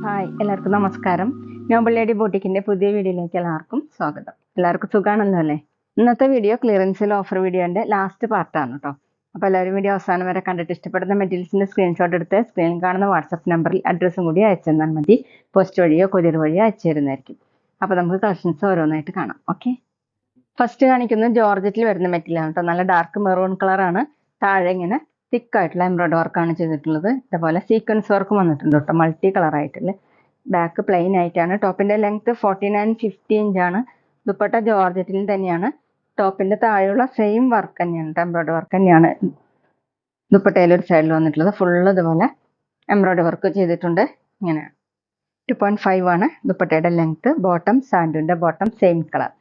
Hi, എല്ലാവർക്കും നമസ്കാരം. Noble lady ബോട്ടിക്കിന്റെ പുതിയ വീഡിയോയിലേക്ക് എല്ലാവർക്കും സ്വാഗതം. എല്ലാവർക്കും സുഖാണല്ലോ അല്ലേ? ഇന്നത്തെ വീഡിയോ ക്ലിയറൻസിൽ ഓഫർ വീഡിയോന്റെ ലാസ്റ്റ് പാർട്ടാണ് കേട്ടോ. അപ്പോൾ എല്ലാവരും വീഡിയോ അവസാനം വരെ കണ്ടിട്ട് ഇഷ്ടപ്പെടുന്ന മെറ്റീരിയൽസിന്റെ സ്ക്രീൻഷോട്ട് എടുത്ത് സ്ക്രീനിൽ കാണുന്ന വാട്സപ്പ് നമ്പറിൽ അഡ്രസ്സും കൂടി അയച്ചു തന്നാൽ മതി. പോസ്റ്റ് വഴിയോ കൊറിയർ വഴിയോ അയച്ചു തരുന്നതായിരിക്കും. അപ്പോൾ നമുക്ക് കളക്ഷൻസ് ഓരോന്നായിട്ട് കാണാം. ഓക്കെ, ഫസ്റ്റ് കാണിക്കുന്നത് ജോർജറ്റിൽ വരുന്ന മെറ്റീരിയലാണ് കേട്ടോ. നല്ല ഡാർക്ക് മെറൂൺ കളറാണ്. താഴെ ഇങ്ങനെ തിക്കായിട്ടുള്ള എംബ്രോയിഡറി വർക്കാണ് ചെയ്തിട്ടുള്ളത്. ഇതുപോലെ സീക്വൻസ് വർക്ക് വന്നിട്ടുണ്ട് കേട്ടോ, മൾട്ടി കളർ ആയിട്ടുള്ള. ബാക്ക് പ്ലെയിൻ ആയിട്ടാണ്. ടോപ്പിന്റെ ലെങ്ത് 49-50 ഇഞ്ചാണ്. ദുപ്പട്ട ജോർജറ്റിൽ തന്നെയാണ്. ടോപ്പിന്റെ താഴെയുള്ള സെയിം വർക്ക് തന്നെയാണ്, എംബ്രോയിഡറി വർക്ക് തന്നെയാണ് ദുപ്പട്ടയിൽ ഒരു സൈഡിൽ വന്നിട്ടുള്ളത്. ഫുള്ള് ഇതുപോലെ എംബ്രോയിഡറി വർക്ക് ചെയ്തിട്ടുണ്ട്. ഇങ്ങനെ 2.5 ആണ് ദുപ്പട്ടയുടെ ലെങ്ത്. ബോട്ടം സാൻഡുവിന്റെ ബോട്ടം സെയിം കളർ.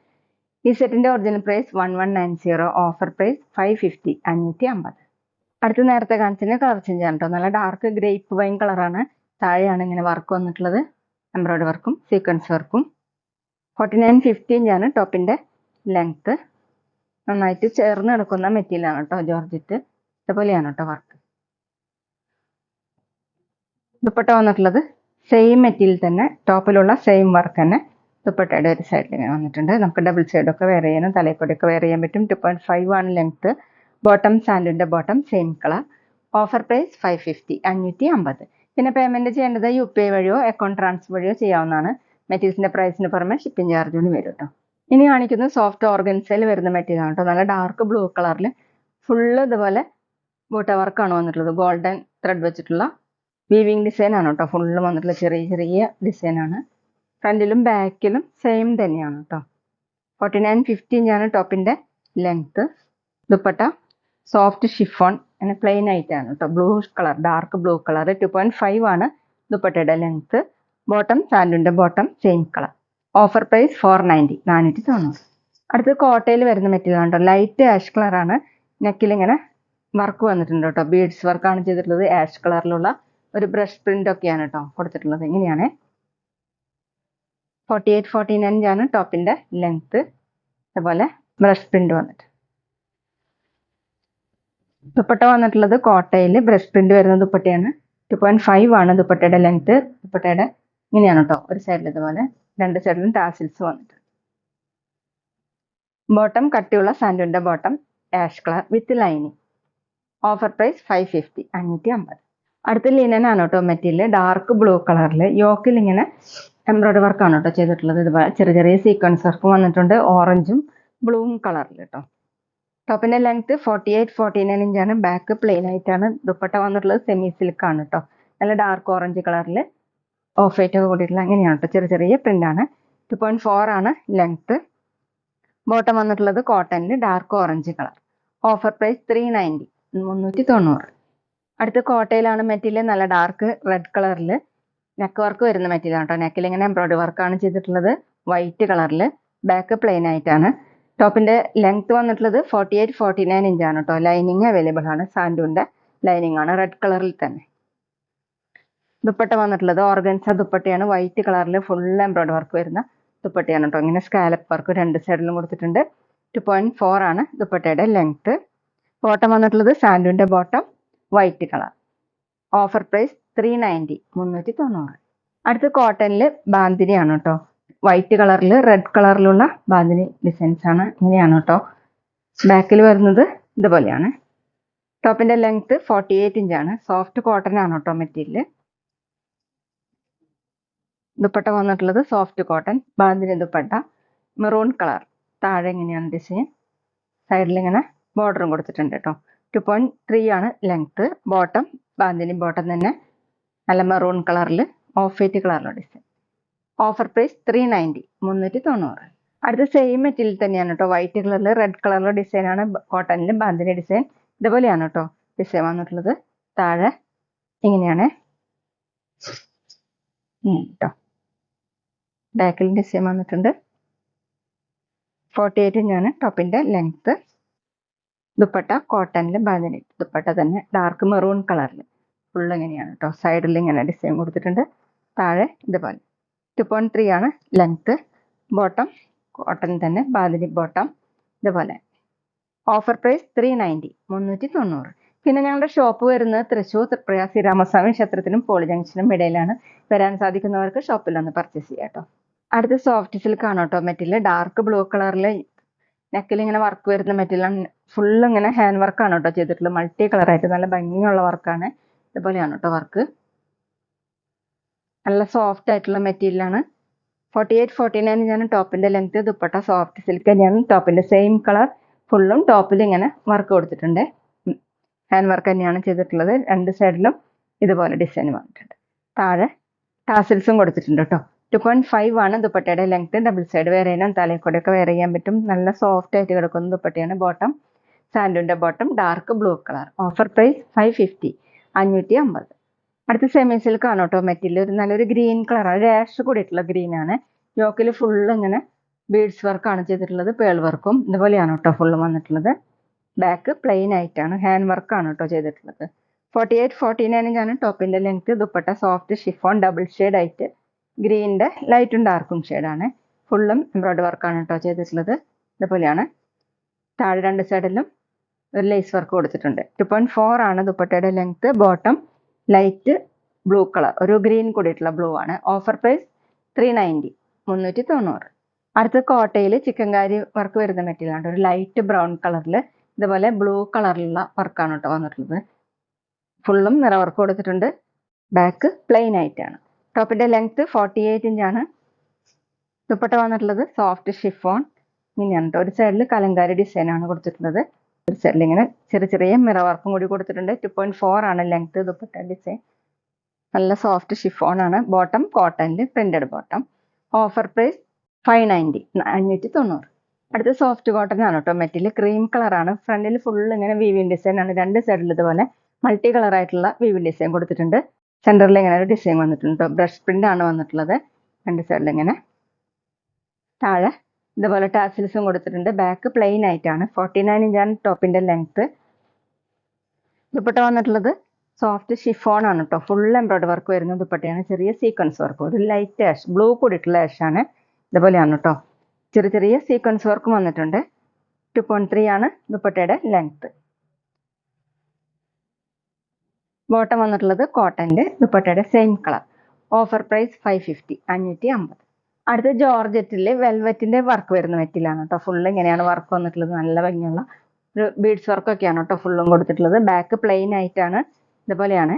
ഈ സെറ്റിന്റെ ഒറിജിനൽ പ്രൈസ് 1190, ഓഫർ പ്രൈസ് 550, 550. അടുത്ത നേരത്തെ കാണിച്ചതിന് കളർ ചേഞ്ച് ആണ് കേട്ടോ. നല്ല ഡാർക്ക് ഗ്രേപ്പ് വൈൻ കളറാണ്. താഴെയാണ് ഇങ്ങനെ വർക്ക് വന്നിട്ടുള്ളത്, എംബ്രോയിഡറി വർക്കും സീക്വൻസ് വർക്കും. 49-50 ഇഞ്ചാണ് ടോപ്പിന്റെ ലെങ്ത്. നന്നായിട്ട് ചേർന്ന് കിടക്കുന്ന മെറ്റീരിയലാണ് കേട്ടോ ജോർജറ്റ്. ഇതുപോലെയാണ് കേട്ടോ വർക്ക്. ദുപ്പട്ട വന്നിട്ടുള്ളത് സെയിം മെറ്റീരിയൽ തന്നെ, ടോപ്പിലുള്ള സെയിം വർക്ക് തന്നെ ദുപ്പട്ടയുടെ ഒരു സൈഡിൽ ഇങ്ങനെ വന്നിട്ടുണ്ട്. നമുക്ക് ഡബിൾ സൈഡൊക്കെ വെയർ ചെയ്യാനും തലപ്പൊടിയൊക്കെ വെയർ ചെയ്യാൻ പറ്റും. 2.5 ആണ് ലെങ്ത്. ബോട്ടം സാൻഡുവിന്റെ bottom same colour. Offer price 550, 550. പിന്നെ പേയ്മെന്റ് ചെയ്യേണ്ടത് UPI വഴിയോ അക്കൗണ്ട് ട്രാൻസ്ഫർ വഴിയോ ചെയ്യാവുന്നതാണ്. മെറ്റീരിയൽസിന്റെ പ്രൈസിന് പുറമെ ഷിപ്പിംഗ് ചാർജ് കൂടി വരും കേട്ടോ. ഇനി കാണിക്കുന്നത് സോഫ്റ്റ് ഓർഗൻസയിൽ വരുന്ന മെറ്റീരിയൽ ആണ് കേട്ടോ. നല്ല ഡാർക്ക് ബ്ലൂ കളറിൽ ഫുള്ള് ഇതുപോലെ ബൂട്ട വർക്കാണ് വന്നിട്ടുള്ളത്. ഗോൾഡൻ ത്രെഡ് വെച്ചിട്ടുള്ള വീവിങ് ഡിസൈൻ ആണ് കേട്ടോ. ഫുള്ള് വന്നിട്ടുള്ള ചെറിയ ചെറിയ ഡിസൈൻ ആണ്. ഫ്രണ്ടിലും ബാക്കിലും സെയിം തന്നെയാണ് കേട്ടോ. 49-50 ഇഞ്ചാണ് ടോപ്പിന്റെ ലെങ്ത്. ദുപ്പട്ട സോഫ്റ്റ് ഷിഫോൺ, അങ്ങനെ പ്ലെയിൻ ആയിട്ടാണ് കേട്ടോ. Blue colour, dark blue colour. 2.5 ആണ് ദുപ്പട്ടയുടെ ലെങ്ത്. ബോട്ടം സാൻഡുവിന്റെ bottom same colour. Offer price 490, 490. അടുത്ത് കോട്ടയിൽ വരുന്ന മെറ്റീരിയൽ ആണ് കേട്ടോ. ലൈറ്റ് ആഷ് കളറാണ്. നെക്കിൽ ഇങ്ങനെ വർക്ക് വന്നിട്ടുണ്ട് കേട്ടോ. ബീഡ്സ് വർക്കാണ് ചെയ്തിട്ടുള്ളത്. ആഷ് കളറിലുള്ള ഒരു ബ്രഷ് പ്രിന്റ് ഒക്കെയാണ് കേട്ടോ കൊടുത്തിട്ടുള്ളത്. ഇങ്ങനെയാണ്. 48-49 ഇഞ്ചാണ് ടോപ്പിന്റെ ലെങ്ത്. അതുപോലെ ബ്രഷ് പ്രിന്റ് വന്നിട്ട്. ദുപ്പട്ട വന്നിട്ടുള്ളത് കോട്ടയിൽ ബ്രഷ് പ്രിന്റ് വരുന്ന ദുപ്പട്ടയാണ്. 2.5 ആണ് ദുപ്പട്ടയുടെ ലെങ്ത്. ദുപ്പട്ടയുടെ ഇങ്ങനെയാണ് കേട്ടോ. ഒരു സൈഡിൽ ഇതുപോലെ, രണ്ട് സൈഡിലും ടാസിൽസ് വന്നിട്ട്. ബോട്ടം കട്ടിയുള്ള സാൻഡുവിന്റെ bottom ash colour with lining. Offer price 550, 550. അടുത്ത ലിനൻ ആണ് കേട്ടോ മെറ്റീരിയൽ. ഡാർക്ക് ബ്ലൂ കളറിൽ യോക്കിൽ ഇങ്ങനെ എംബ്രോയിഡറി വർക്കാണ് കേട്ടോ ചെയ്തിട്ടുള്ളത്. ഇതുപോലെ ചെറിയ ചെറിയ സീക്വൻസ് വർക്കും വന്നിട്ടുണ്ട്, ഓറഞ്ചും ബ്ലൂവും കളറിൽ കേട്ടോ. ടോപ്പിന്റെ ലെങ്ത് 48-49 ഇഞ്ചാണ്. ബാക്ക് പ്ലെയിൻ ആയിട്ടാണ്. ദുപ്പട്ട വന്നിട്ടുള്ളത് സെമി സിൽക്ക് ആണ് കേട്ടോ. നല്ല ഡാർക്ക് ഓറഞ്ച് കളറിൽ ഓഫ് വൈറ്റ് ഒക്കെ കൂടിയിട്ടുള്ള അങ്ങനെയാണ് കേട്ടോ. ചെറിയ ചെറിയ പ്രിന്റ് ആണ്. 2.4 ആണ് ലെങ്ത്. ബോട്ടം വന്നിട്ടുള്ളത് കോട്ടണിൽ dark orange colour. Offer price 390, 390. അടുത്ത കോട്ടയിലാണ് മെറ്റീരിയൽ. നല്ല ഡാർക്ക് റെഡ് കളറിൽ നെക്ക് വർക്ക് വരുന്ന മെറ്റീരിയൽ ആണ് കേട്ടോ. നെക്കിൽ ഇങ്ങനെ എംബ്രോയിഡറി വർക്കാണ് ചെയ്തിട്ടുള്ളത്, വൈറ്റ് കളറിൽ. ബാക്ക് പ്ലെയിൻ ആയിട്ടാണ്. ടോപ്പിന്റെ ലെങ്ത് വന്നിട്ടുള്ളത് 48-49 ഇഞ്ചാണ് കേട്ടോ. ലൈനിങ് അവൈലബിൾ ആണ്. സാൻഡുവിന്റെ ലൈനിങ് ആണ്, റെഡ് കളറിൽ തന്നെ. ദുപ്പട്ട വന്നിട്ടുള്ളത് ഓർഗൻസ ദുപ്പട്ടയാണ്. വൈറ്റ് കളറിൽ ഫുൾ എംബ്രോയിഡറി വർക്ക് വരുന്ന ദുപ്പട്ടയാണ് കേട്ടോ. ഇങ്ങനെ സ്കാലപ്പ് വർക്ക് രണ്ട് സൈഡിലും കൊടുത്തിട്ടുണ്ട്. 2.4 ആണ് ദുപ്പട്ടയുടെ ലെങ്ത്. ബോട്ടം വന്നിട്ടുള്ളത് സാൻഡുവിന്റെ bottom white colour. Offer price 390, 390. അടുത്ത് കോട്ടണിൽ ബാന്തിനി ആണ് കേട്ടോ. വൈറ്റ് കളറിൽ റെഡ് കളറിലുള്ള ബാന്തിനി ഡിസൈൻസ് ആണ്. ഇങ്ങനെയാണ് കേട്ടോ. ബാക്കിൽ വരുന്നത് ഇതുപോലെയാണ്. ടോപ്പിന്റെ ലെങ്ത് 48 ഇഞ്ചാണ്. സോഫ്റ്റ് കോട്ടൺ ആണ് കേട്ടോ മെറ്റീരിയൽ. ദുപ്പട്ട വന്നിട്ടുള്ളത് soft cotton bandhani dupatta, maroon colour. താഴെ ഇങ്ങനെയാണ് ഡിസൈൻ. സൈഡിൽ ഇങ്ങനെ ബോർഡറും കൊടുത്തിട്ടുണ്ട് കേട്ടോ. 2.3 ആണ് ലെങ്ത്. ബോട്ടം ബാന്തിനി ബോട്ടം തന്നെ, നല്ല മെറൂൺ കളറിൽ ഓഫ് വൈറ്റ് കളറിലുള്ള ഡിസൈൻ. Offer price 390, 390. അടുത്ത സെയിം മെറ്റീരിയൽ തന്നെയാണ് കേട്ടോ. വൈറ്റ് കളറിൽ റെഡ് കളറിലുള്ള ഡിസൈൻ ആണ്. കോട്ടണിൽ ബാന്തിനി ഡിസൈൻ ഇതുപോലെയാണ് കേട്ടോ ഡിസൈൻ വന്നിട്ടുള്ളത്. താഴെ ഇങ്ങനെയാണ് കേട്ടോ. ബാക്കിൽ ഡിസൈൻ വന്നിട്ടുണ്ട്. 48 ഇഞ്ചാണ് ടോപ്പിന്റെ ലെങ്ത്. ദുപ്പട്ട കോട്ടണിൽ ബാന്തിനി ദുപ്പട്ട തന്നെ, ഡാർക്ക് മെറൂൺ കളറിൽ ഫുൾ ഇങ്ങനെയാണ് കേട്ടോ. സൈഡിൽ ഇങ്ങനെ ഡിസൈൻ കൊടുത്തിട്ടുണ്ട്. താഴെ ഇതുപോലെ 2.3 ആണ് ലെങ്ത്. ബോട്ടം കോട്ടൺ തന്നെ, ബാന്തിനി ബോട്ടം ഇതുപോലെ. Offer price 390, 390. പിന്നെ ഞങ്ങളുടെ ഷോപ്പ് വരുന്നത് തൃശ്ശൂർ തൃപ്രയ ശ്രീരാമസ്വാമി ക്ഷേത്രത്തിനും പോളി ജംഗ്ഷനും ഇടയിലാണ്. വരാൻ സാധിക്കുന്നവർക്ക് ഷോപ്പിൽ ഒന്ന് പർച്ചേസ് ചെയ്യാം കേട്ടോ. അടുത്ത സോഫ്റ്റ് സിൽക്ക് ആണ് കേട്ടോ മെറ്റീരിയൽ. ഡാർക്ക് ബ്ലൂ കളറിൽ നെക്കിൽ ഇങ്ങനെ വർക്ക് വരുന്ന മെറ്റീരിയലാണ്. ഫുള്ള് ഇങ്ങനെ ഹാൻഡ് വർക്കാണ് കേട്ടോ ചെയ്തിട്ടുള്ളത്. മൾട്ടി കളറായിട്ട് നല്ല ഭംഗിയുള്ള വർക്കാണ്. ഇതുപോലെയാണ് കേട്ടോ വർക്ക്. നല്ല സോഫ്റ്റ് ആയിട്ടുള്ള മെറ്റീരിയലാണ്. 48-49 ആണ് ടോപ്പിന്റെ ലെങ്ത്. ദുപ്പട്ട സോഫ്റ്റ് സിൽക്ക് തന്നെയാണ്. ടോപ്പിന്റെ സെയിം കളർ ഫുള്ളും ടോപ്പിൽ ഇങ്ങനെ വർക്ക് കൊടുത്തിട്ടുണ്ട്. ഹാൻഡ് വർക്ക് തന്നെയാണ് ചെയ്തിട്ടുള്ളത്. രണ്ട് സൈഡിലും ഇതുപോലെ ഡിസൈൻ വന്നിട്ടുണ്ട്. താഴെ ടാസിൽസും കൊടുത്തിട്ടുണ്ട് കേട്ടോ. 2.5 ആണ് ദുപ്പട്ടയുടെ ലെങ്ത്. ഡബിൾ സൈഡ് വെയർ ചെയ്യാനും തലയിൽ വെയർ ചെയ്യാൻ പറ്റും. നല്ല സോഫ്റ്റ് ആയിട്ട് കിടക്കുന്ന ദുപ്പട്ടയാണ്. ബോട്ടം സാൻഡൂന്റെ bottom dark blue colour. Offer price 550, 550. അടുത്ത സെമി സിൽക്ക് ആണ് കേട്ടോ മെറ്റീരിയൽ. ഒരു നല്ലൊരു ഗ്രീൻ കളറാണ്. ഒരു ആഷ് കൂടിയിട്ടുള്ള ഗ്രീൻ ആണ്. യോക്കിൽ ഫുള്ള് ഇങ്ങനെ ബീഡ്സ് വർക്കാണ് ചെയ്തിട്ടുള്ളത്. പേൾ വർക്കും ഇതുപോലെയാണ് കേട്ടോ ഫുള്ള് വന്നിട്ടുള്ളത്. ബാക്ക് പ്ലെയിൻ ആയിട്ടാണ്. ഹാൻഡ് വർക്കാണ് കേട്ടോ ചെയ്തിട്ടുള്ളത്. 48-49 ആണ് ടോപ്പിന്റെ length. Dupatta soft chiffon double shade ആയിട്ട് ഗ്രീനിന്റെ ലൈറ്റും ഡാർക്കും ഷെയ്ഡാണ്. ഫുള്ളും എംബ്രോയിഡറി വർക്കാണ് കേട്ടോ ചെയ്തിട്ടുള്ളത്. ഇതുപോലെയാണ്. താഴെ രണ്ട് സൈഡിലും ഒരു ലേസ് വർക്ക് കൊടുത്തിട്ടുണ്ട്. 2.4 ആണ് ദുപ്പട്ടയുടെ length. Bottom light blue colour, ഒരു ഗ്രീൻ കൂടിയിട്ടുള്ള ബ്ലൂ ആണ്. Offer price 390, 390. അടുത്ത കോട്ടയിൽ ചിക്കൻകാരി വർക്ക് വരുന്ന മെറ്റീരിയൽ ആണ്. ഒരു ലൈറ്റ് ബ്രൗൺ കളറിൽ ഇതുപോലെ ബ്ലൂ കളറിലുള്ള വർക്കാണ് കേട്ടോ വന്നിട്ടുള്ളത്. ഫുള്ളും നിറ വർക്ക് കൊടുത്തിട്ടുണ്ട്. ബാക്ക് പ്ലെയിൻ ആയിട്ടാണ്. ടോപ്പിന്റെ ലെങ്ത് 48 ഇഞ്ചാണ്. ദുപ്പട്ട വന്നിട്ടുള്ളത് സോഫ്റ്റ് ഷിഫോൺ ഇങ്ങനെയാണ് കേട്ടോ. ഒരു സൈഡിൽ കലങ്കാരി ഡിസൈൻ ആണ് കൊടുത്തിട്ടുള്ളത്. ഒരു സൈഡിൽ ഇങ്ങനെ ചെറിയ ചെറിയ മിറ വർക്കും കൂടി കൊടുത്തിട്ടുണ്ട്. 2.4 ആണ് ലെങ്ത് ദുപ്പട്ട ഡിസൈൻ. നല്ല സോഫ്റ്റ് ഷിഫോൺ ആണ്. ബോട്ടം കോട്ടണിൽ പ്രിന്റഡ് ബോട്ടം. Offer price 590, 590. അടുത്ത സോഫ്റ്റ് കോട്ടൺ ആണ് കേട്ടോ മെറ്റീരിയൽ. ക്രീം കളറാണ്. ഫ്രണ്ടിൽ ഫുള്ള് ഇങ്ങനെ വീവിങ് ഡിസൈൻ ആണ്. രണ്ട് സൈഡിൽ ഇതുപോലെ മൾട്ടി കളർ ആയിട്ടുള്ള വീവിങ് ഡിസൈൻ കൊടുത്തിട്ടുണ്ട്. സെന്ററിൽ ഇങ്ങനെ ഒരു ഡിസൈൻ വന്നിട്ടുണ്ട്. ബ്രഷ് പ്രിന്റ് ആണ് വന്നിട്ടുള്ളത്. രണ്ട് സൈഡിൽ ഇങ്ങനെ. താഴെ ഇതുപോലെ ടാസിൽസും കൊടുത്തിട്ടുണ്ട്. ബാക്ക് പ്ലെയിൻ ആയിട്ടാണ്. 49 ഇഞ്ചാണ് ടോപ്പിന്റെ ലെങ്ത്. ദുപ്പട്ട വന്നിട്ടുള്ളത് സോഫ്റ്റ് ഷിഫോൺ ആണ് കേട്ടോ. ഫുൾ എംബ്രോയിഡറി വർക്ക് വരുന്ന ദുപ്പട്ടയാണ്. ചെറിയ സീക്വൻസ് വർക്ക്, ഒരു ലൈറ്റ് ആഷ് ബ്ലൂ കൂടിയിട്ടുള്ള ആഷ് ആണ്. ഇതുപോലെയാണ് കേട്ടോ. ചെറിയ ചെറിയ സീക്വൻസ് വർക്കും വന്നിട്ടുണ്ട്. 2.3 ആണ് ദുപ്പട്ടയുടെ ലെങ്ത്. ബോട്ടം വന്നിട്ടുള്ളത് കോട്ടന്റെ ദുപ്പട്ടയുടെ സെയിം കളർ. Offer price 550, 550. അടുത്ത ജോർജറ്റിൽ വെൽവെറ്റിന്റെ വർക്ക് വരുന്ന മെറ്റീരിയലാണ് കേട്ടോ. ഫുള്ള് ഇങ്ങനെയാണ് വർക്ക് വന്നിട്ടുള്ളത്. നല്ല ഭംഗിയുള്ള ഒരു ബീഡ്സ് വർക്കൊക്കെയാണ് കേട്ടോ ഫുള്ളും കൊടുത്തിട്ടുള്ളത്. ബാക്ക് പ്ലെയിൻ ആയിട്ടാണ്. ഇതുപോലെയാണ്.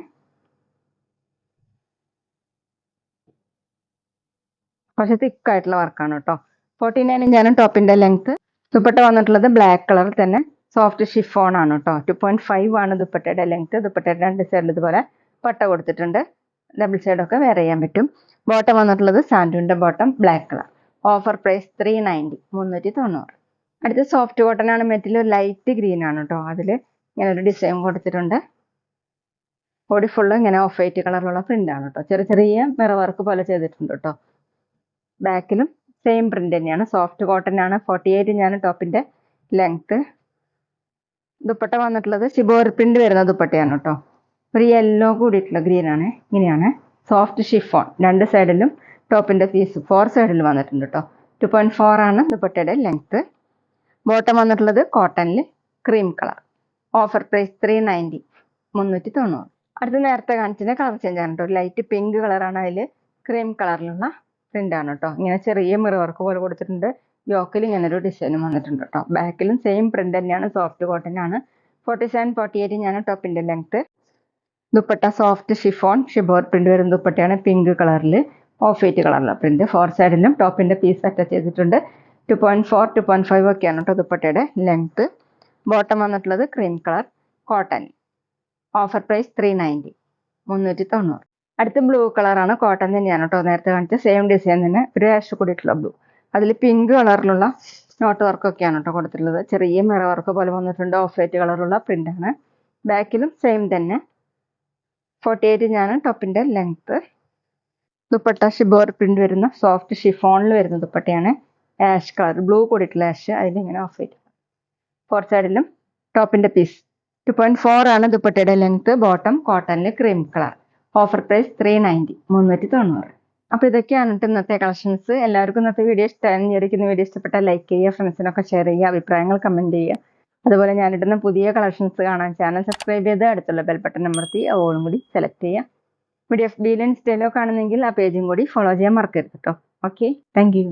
കുറച്ച് തിക്കായിട്ടുള്ള വർക്കാണ് കേട്ടോ. 49 ഇഞ്ചാണ് ടോപ്പിന്റെ ലെങ്ത്. ദുപ്പട്ട വന്നിട്ടുള്ളത് ബ്ലാക്ക് കളറിൽ തന്നെ സോഫ്റ്റ് ഷിഫോൺ ആണ് കേട്ടോ. 2.5 ആണ് ദുപ്പട്ടയുടെ ലെങ്ത്. ദുപ്പട്ടയുടെ രണ്ട് സൈഡിൽ ഇതുപോലെ പട്ട കൊടുത്തിട്ടുണ്ട്. ഡബിൾ സൈഡൊക്കെ വെയർ ചെയ്യാൻ പറ്റും. ബോട്ടം വന്നിട്ടുള്ളത് സാൻഡൂന്റെ bottom black colour. Offer price 390, 390. അടുത്ത സോഫ്റ്റ് കോട്ടൺ ആണ് മെറ്റീരിയൽ. ലൈറ്റ് ഗ്രീൻ ആണ് കേട്ടോ. അതിൽ ഇങ്ങനെ ഒരു ഡിസൈൻ കൊടുത്തിട്ടുണ്ട്. ബോഡി ഫുള്ള് ഇങ്ങനെ ഓഫ് വൈറ്റ് കളറിലുള്ള പ്രിന്റ് ആണ് കേട്ടോ. ചെറിയ ചെറിയ മിറ വർക്ക് പോലെ ചെയ്തിട്ടുണ്ട് കേട്ടോ. ബാക്കിലും സെയിം പ്രിന്റ് തന്നെയാണ്. സോഫ്റ്റ് കോട്ടൺ ആണ്. 48 ഇഞ്ചാണ് ടോപ്പിന്റെ ലെങ്ത്. ദുപ്പട്ട വന്നിട്ടുള്ളത് ഷിബോർ പ്രിന്റ് വരുന്ന ദുപ്പട്ടയാണ് കേട്ടോ. ഒരു യെല്ലോ കൂടിയിട്ടുള്ള ഗ്രീൻ ആണ്. ഇങ്ങനെയാണ്. Soft chiffon. രണ്ട് സൈഡിലും ടോപ്പിന്റെ പീസ് 4 സൈഡിൽ വന്നിട്ടുണ്ട് കേട്ടോ. 2.4 ആണ് ദുപ്പട്ടയുടെ ലെങ്ത്. ബോട്ടം വന്നിട്ടുള്ളത് കോട്ടണിൽ ക്രീം കളർ. Offer price 390, 390. അടുത്ത നേരത്തെ കാണിച്ചതിന്റെ കളർ ചേഞ്ച് ആണ് കേട്ടോ. ലൈറ്റ് പിങ്ക് കളറാണ്. അതിൽ ക്രീം കളറിലുള്ള പ്രിന്റ് ആണ് കേട്ടോ. ഇങ്ങനെ ചെറിയ മിറർ വർക്ക് പോലെ കൊടുത്തിട്ടുണ്ട്. യോക്കിൽ ഇങ്ങനെ ഒരു ഡിസൈനും വന്നിട്ടുണ്ട് കേട്ടോ. ബാക്കിലും സെയിം പ്രിന്റ് തന്നെയാണ്. സോഫ്റ്റ് കോട്ടൺ ആണ്. 47-48 ആണ് ടോപ്പിന്റെ length. Dupatta soft chiffon shibori print വരുന്ന ദുപ്പട്ടയാണ്. പിങ്ക് കളറിൽ ഓഫ് വൈറ്റ് കളറിലുള്ള പ്രിന്റ്. 4 സൈഡിലും ടോപ്പിന്റെ പീസ് അറ്റാച്ച് ചെയ്തിട്ടുണ്ട്. 2.4, 2.5 ഒക്കെയാണ് കേട്ടോ ദുപ്പട്ടയുടെ ലെങ്ത്. ബോട്ടം വന്നിട്ടുള്ളത് cream colour cotton. Offer price 390, 390. അടുത്ത ബ്ലൂ കളറാണ്. കോട്ടൺ തന്നെയാണ് കേട്ടോ. നേരത്തെ കാണിച്ച സെയിം ഡിസൈൻ തന്നെ ഒരു ആഷ് കൂടിയിട്ടുള്ള ബ്ലൂ. അതിൽ പിങ്ക് കളറിലുള്ള നോട്ട് വർക്കൊക്കെയാണ് കേട്ടോ കൊടുത്തിട്ടുള്ളത്. ചെറിയ മിറ വർക്ക് പോലെ വന്നിട്ടുണ്ട്. ഓഫ് വൈറ്റ് കളറുള്ള പ്രിന്റ് ആണ്. ബാക്കിലും സെയിം തന്നെ. 48 ഇഞ്ചാണ് ടോപ്പിന്റെ ലെങ്ത്. ദുപ്പട്ട ഷിബോർ പ്രിന്റ് വരുന്ന സോഫ്റ്റ് ഷിഫോണിൽ വരുന്ന ദുപ്പട്ടയാണ്. ആഷ് കളർ ബ്ലൂ കൂടിയിട്ടുള്ള ആഷ്. അതിലിങ്ങനെ ഓഫ് വൈറ്റ്. 4 സൈഡിലും ടോപ്പിന്റെ പീസ്. 2.4 ആണ് ദുപ്പട്ടയുടെ ലെങ്ത്. ബോട്ടം കോട്ടണിൽ ക്രീം കളർ. Offer price 390, 390. അപ്പോൾ ഇതൊക്കെയാണ് ഇന്നത്തെ കളക്ഷൻസ്. എല്ലാവർക്കും ഇന്നത്തെ വീഡിയോ ഇഷ്ടമായിരിക്കുന്ന വീഡിയോ ഇഷ്ടപ്പെട്ടാൽ ലൈക്ക് ചെയ്യുക, ഫ്രണ്ട്സിനൊക്കെ ഷെയർ ചെയ്യുക, അഭിപ്രായങ്ങൾ കമന്റ് ചെയ്യുക. അതുപോലെ ഞാനിടുന്ന പുതിയ കളക്ഷൻസ് കാണാൻ ചാനൽ സബ്സ്ക്രൈബ് ചെയ്ത് അടുത്തുള്ള ബെൽ ബട്ടൺ അമർത്തി ഓളും കൂടി സെലക്ട് ചെയ്യാം. വീഡിയോ FB ഇൻസ്റ്റയിലോ കാണുന്നെങ്കിൽ ആ പേജും കൂടി ഫോളോ ചെയ്യാൻ മറക്കരുത് കേട്ടോ. Okay, thank you.